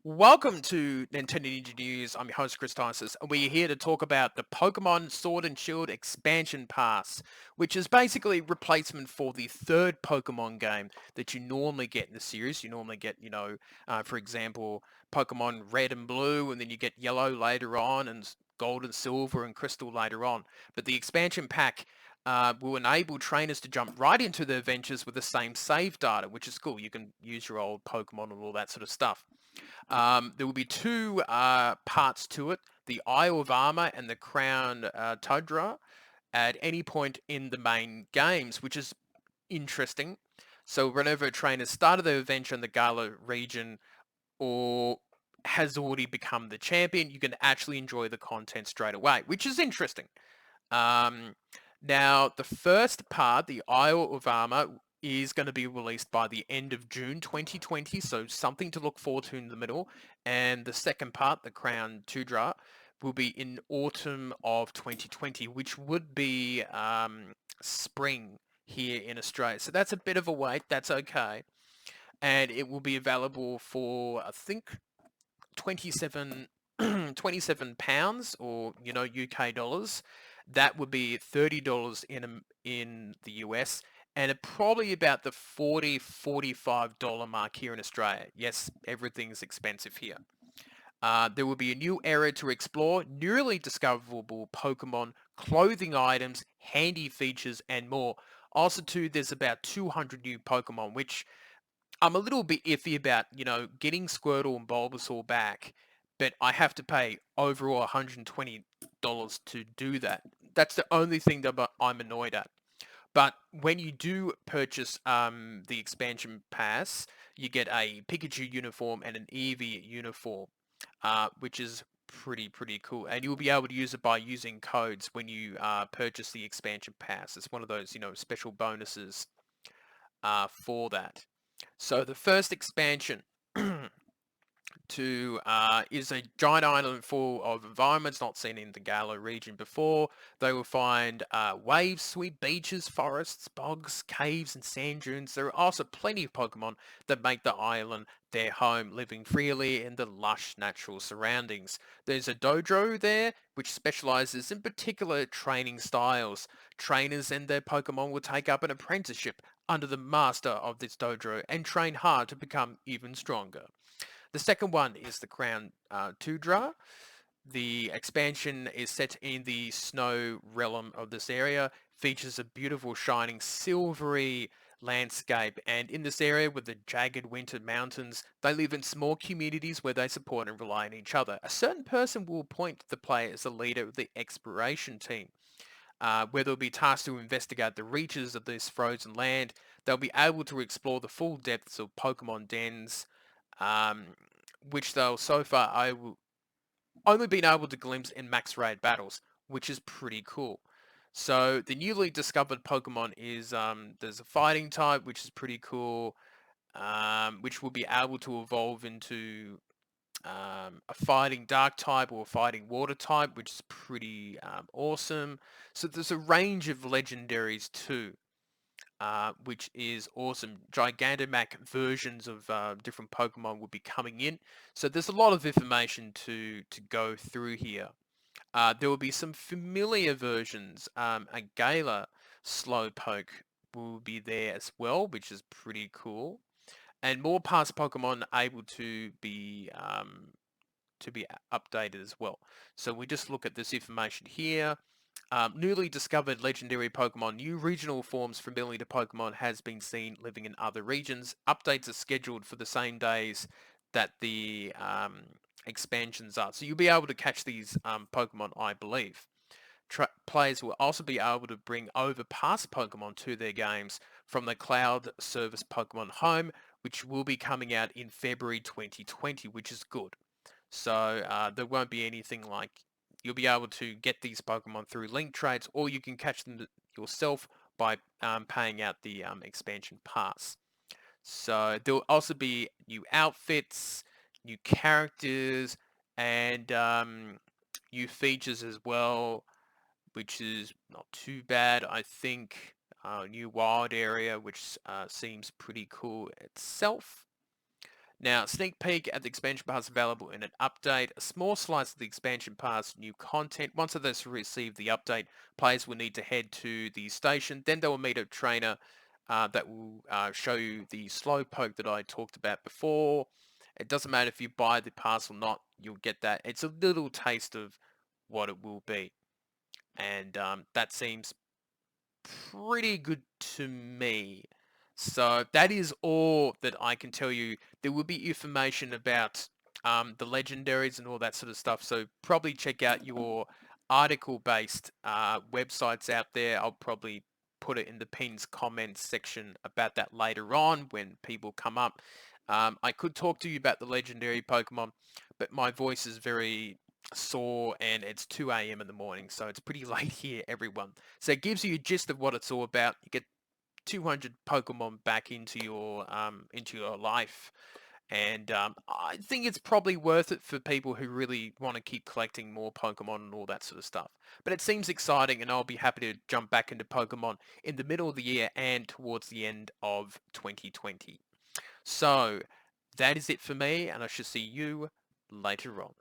Welcome to Nintendo Ninja News. I'm your host, Chris Tysis, and we're here to talk about the Pokemon Sword and Shield Expansion Pass, which is basically replacement for the third Pokemon game that you normally get in the series. You normally get, for example, Pokemon Red and Blue, and then you get Yellow later on, and Gold and Silver and Crystal later on. But the expansion pack will enable trainers to jump right into the adventures with the same save data, which is cool. You can use your old Pokemon and all that sort of stuff. There will be two parts to it, the Isle of Armor and the Crown Tundra at any point in the main games, which is interesting. So whenever a trainer started their adventure in the Gala region or has already become the champion, you can actually enjoy the content straight away, which is interesting. Um, Now, the first part, the Isle of Armor, is going to be released by the end of June 2020, so something to look forward to in the middle. And the second part, the Crown Tundra, will be in autumn of 2020, which would be spring here in Australia. So that's a bit of a wait. That's okay. And it will be available for, I think, 27 £27 or UK dollars. That would be $30 in the US, and probably about the $40 to $45 mark here in Australia. Yes, everything's expensive here. There will be a new area to explore, newly discoverable Pokemon, clothing items, handy features, and more. Also, too, there's about 200 new Pokemon, which I'm a little bit iffy about, getting Squirtle and Bulbasaur back, but I have to pay overall $120 to do that. That's the only thing that I'm annoyed at. But when you do purchase the expansion pass, you get a Pikachu uniform and an Eevee uniform, which is pretty cool. And you'll be able to use it by using codes when you purchase the expansion pass. It's one of those, special bonuses for that. So the first expansion to is a giant island full of environments not seen in the Galar region before. They will find waves, sweet beaches, forests, bogs, caves, and sand dunes. There are also plenty of Pokemon that make the island their home, living freely in the lush natural surroundings. There's a dojo there which specializes in particular training styles. Trainers and their Pokemon will take up an apprenticeship under the master of this dojo and train hard to become even stronger. The second one is the Crown Tundra. The expansion is set in the snow realm of this area, features a beautiful shining silvery landscape, and in this area with the jagged winter mountains, they live in small communities where they support and rely on each other. A certain person will appoint the player as the leader of the exploration team, where they'll be tasked to investigate the reaches of this frozen land. They'll be able to explore the full depths of Pokemon dens, um, which they'll so far only been able to glimpse in max raid battles, which is pretty cool. So the newly discovered Pokemon is there's a fighting type, which is pretty cool, which will be able to evolve into a fighting dark type or a fighting water type, which is pretty awesome. So there's a range of legendaries too, which is awesome. Gigantamax versions of different Pokemon will be coming in, so there's a lot of information to go through here. There will be some familiar versions. A Gala Slowpoke will be there as well, which is pretty cool, and more past Pokemon able to be updated as well. So we just look at this information here. Newly discovered legendary Pokemon, new regional forms familiar to Pokemon has been seen living in other regions. Updates are scheduled for the same days that the expansions are. So you'll be able to catch these Pokemon, I believe. Players will also be able to bring over past Pokemon to their games from the cloud service Pokemon Home, which will be coming out in February 2020, which is good. So there won't be anything like you'll be able to get these Pokemon through link trades, or you can catch them yourself by paying out the expansion pass. So there'll also be new outfits, new characters, and new features as well, which is not too bad. I think new wild area, which seems pretty cool itself. Now, sneak peek at the expansion pass available in an update. A small slice of the expansion pass new content. Once others receive the update, players will need to head to the station. Then they will meet a trainer that will show you the slow poke that I talked about before. It doesn't matter if you buy the pass or not, you'll get that. It's a little taste of what it will be. And that seems pretty good to me. So that is all that I can tell you. There will be information about the legendaries and all that sort of stuff. So probably check out your article-based websites out there. I'll probably put it in the pins comments section about that later on when people come up. I could talk to you about the legendary Pokemon, but my voice is very sore and it's 2 a.m. in the morning, so it's pretty late here, everyone. So it gives you a gist of what it's all about. You get 200 Pokemon back into your life, and I think it's probably worth it for people who really want to keep collecting more Pokemon and all that sort of stuff. But it seems exciting, and I'll be happy to jump back into Pokemon in the middle of the year and towards the end of 2020. So that is it for me, and I shall see you later on.